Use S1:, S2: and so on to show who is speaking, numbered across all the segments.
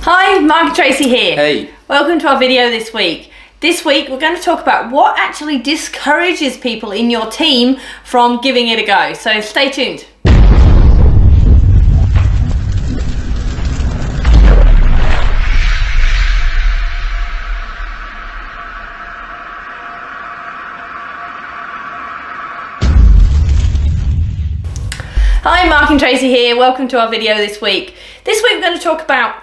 S1: Hi, Mark and Tracy here.
S2: Hey.
S1: Welcome to our video this week. This week we're going to talk about what actually discourages people in your team from giving it a go. So stay tuned. Hi, Mark and Tracy here. Welcome to our video this week. This week we're going to talk about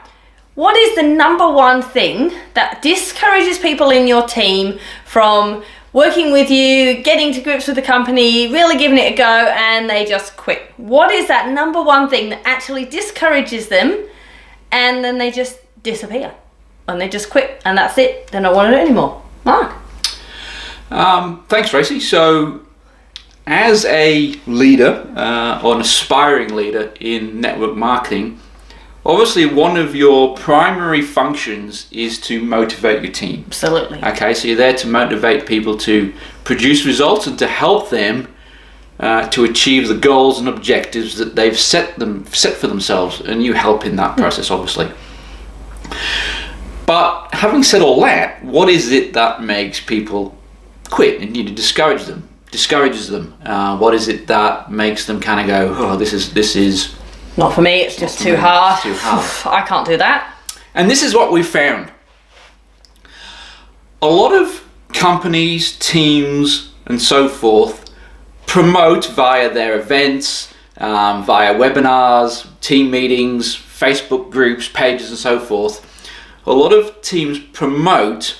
S1: what is the number one thing that discourages people in your team from working with you, getting to grips with the company, really giving it a go, and they just quit. What is that number one thing that actually discourages them and then they just disappear and they just quit and that's it? They don't want to do it anymore. Mark?
S2: Thanks, Tracy. So, as a leader or an aspiring leader in network marketing, obviously one of your primary functions is to motivate your team.
S1: Absolutely.
S2: Okay, so you're there to motivate people to produce results and to help them to achieve the goals and objectives that they've set for themselves, and you help in that process, obviously. But having said all that, what is it that makes people quit and discourages them? What is it that makes them kind of go, oh, this is
S1: not for me, it's just too hard.
S2: It's too hard.
S1: I can't do that.
S2: And this is what we found. A lot of companies, teams, and so forth promote via their events, via webinars, team meetings, Facebook groups, pages, and so forth. A lot of teams promote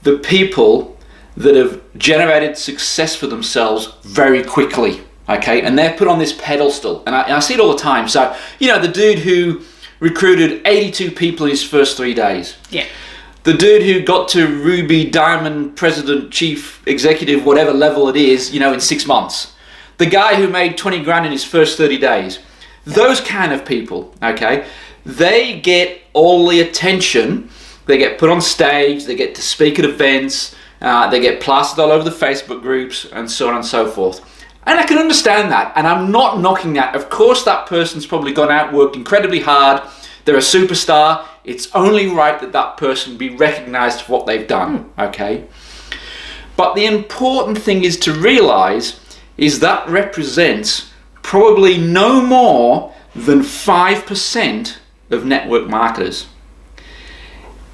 S2: the people that have generated success for themselves very quickly. Okay, and they're put on this pedestal, and I see it all the time. So, the dude who recruited 82 people in his first 3 days.
S1: Yeah.
S2: The dude who got to Ruby, Diamond, President, Chief Executive, whatever level it is, in 6 months. The guy who made 20 grand in his first 30 days. Those kind of people, okay, they get all the attention. They get put on stage, they get to speak at events, they get plastered all over the Facebook groups, and so on and so forth. And I can understand that, and I'm not knocking that. Of course, that person's probably gone out, worked incredibly hard. They're a superstar. It's only right that that person be recognized for what they've done, okay? But the important thing is to realize is that represents probably no more than 5% of network marketers.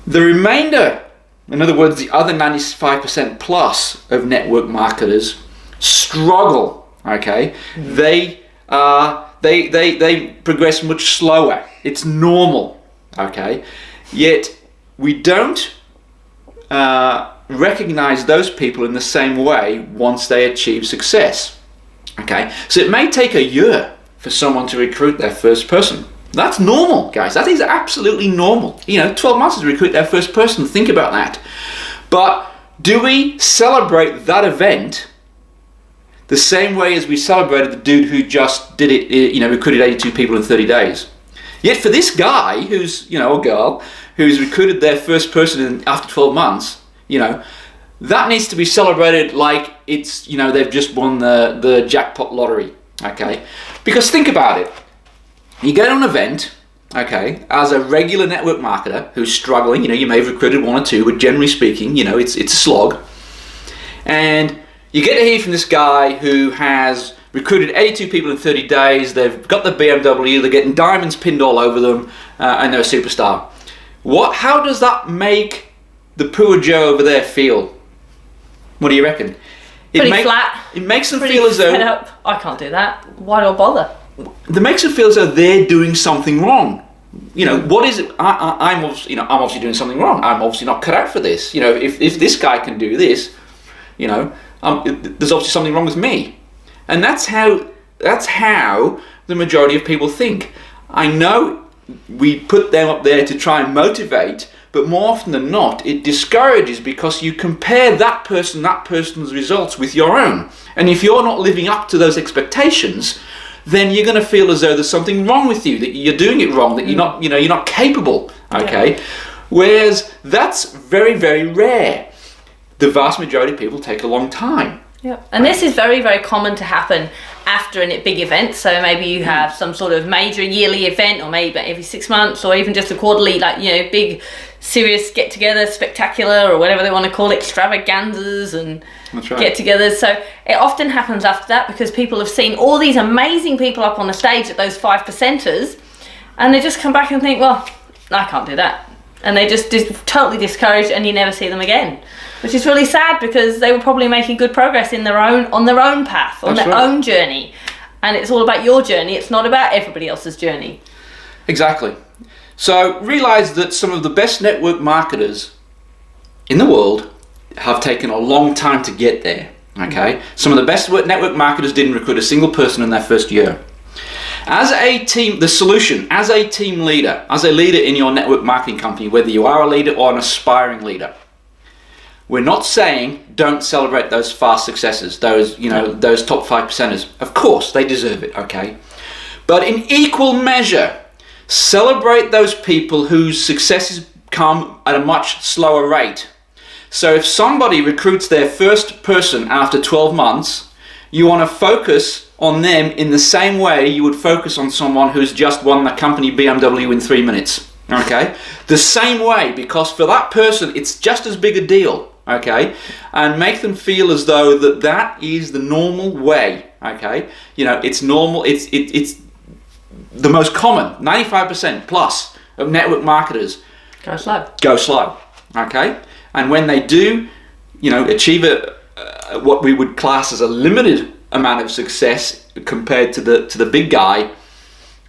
S2: The remainder, in other words, the other 95% plus of network marketers struggle. Okay, they progress much slower. It's normal. Okay, yet we don't recognize those people in the same way once they achieve success. Okay, so it may take a year for someone to recruit their first person. That's normal, guys. That is absolutely normal. 12 months to recruit their first person. Think about that. But do we celebrate that event the same way as we celebrated the dude who just did it, recruited 82 people in 30 days? Yet for this guy who's, or girl, who's recruited their first person after 12 months, that needs to be celebrated like it's, they've just won the jackpot lottery, okay? Because think about it. You go to an event, okay, as a regular network marketer who's struggling, you may have recruited one or two, but generally speaking, it's a slog. And you get to hear from this guy who has recruited 82 people in 30 days, they've got the BMW, they're getting diamonds pinned all over them, and they're a superstar. How does that make the poor Joe over there feel? What do you reckon?
S1: Pretty flat.
S2: It makes them
S1: pretty
S2: feel as though...
S1: fed up. I can't do that. Why do I bother?
S2: It makes them feel as though they're doing something wrong. What is it? I'm obviously doing something wrong. I'm obviously not cut out for this. If this guy can do this, there's obviously something wrong with me. And that's how the majority of people think. I know we put them up there to try and motivate, but more often than not, it discourages because you compare that person's results with your own. And if you're not living up to those expectations, then you're going to feel as though there's something wrong with you, that you're doing it wrong, that you're not capable, okay? Yeah. Whereas that's very, very rare. The vast majority of people take a long time.
S1: Yeah, and this is very, very common to happen after a big event. So maybe you have some sort of major yearly event, or maybe every 6 months, or even just a quarterly, like, you know, big serious get together, spectacular, or whatever they want to call it, extravaganzas and get togethers. So it often happens after that, because people have seen all these amazing people up on the stage at those 5%ers, and they just come back and think, well, I can't do that. And they just totally discouraged, and you never see them again, which is really sad, because they were probably making good progress on their own path, on their own journey. And it's all about your journey. It's not about everybody else's journey.
S2: Exactly. So realize that some of the best network marketers in the world have taken a long time to get there. Okay, some of the best network marketers didn't recruit a single person in their first year. As a team, the solution, as a team leader, as a leader in your network marketing company, whether you are a leader or an aspiring leader, we're not saying don't celebrate those fast successes, those, you know, those top 5%ers. Of course, they deserve it, okay? But in equal measure, celebrate those people whose successes come at a much slower rate. So if somebody recruits their first person after 12 months, you want to focus on them in the same way you would focus on someone who's just won the company BMW in 3 minutes. Okay? The same way, because for that person, it's just as big a deal. Okay? And make them feel as though that is the normal way. Okay? You know, it's normal, it's the most common, 95% plus of network marketers
S1: go slow.
S2: Go slow, okay? And when they do, you know, achieve what we would class as a limited amount of success compared to the big guy,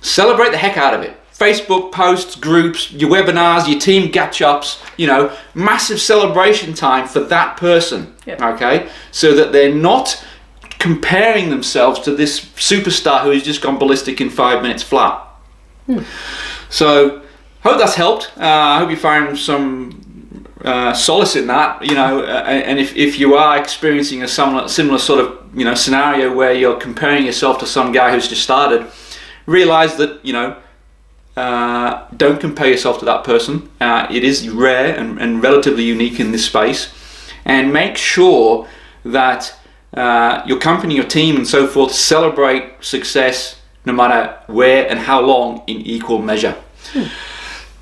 S2: celebrate the heck out of it. Facebook posts, groups, your webinars, your team catch-ups, you know, massive celebration time for that person, okay? So that they're not comparing themselves to this superstar who has just gone ballistic in 5 minutes flat. So, hope that's helped. I hope you find some solace in that, you know, and if you are experiencing a similar sort of, you know, scenario where you're comparing yourself to some guy who's just started, realize that, you know, don't compare yourself to that person. It is rare and relatively unique in this space, and make sure that your company, your team, and so forth celebrate success no matter where and how long in equal measure.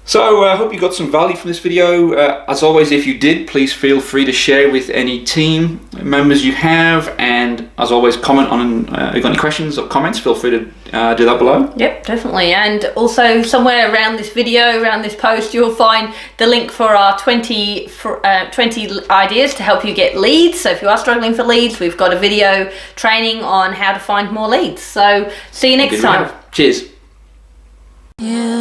S2: So I hope you got some value from this video. As always, if you did, please feel free to share with any team members you have, and as always, comment on if you've got any questions or comments, feel free to do that below. Yep,
S1: definitely. And also somewhere around this video, around this post, you'll find the link for our 20 ideas to help you get leads. So if you are struggling for leads, we've got a video training on how to find more leads. So see you next time.
S2: Cheers.
S3: Yeah.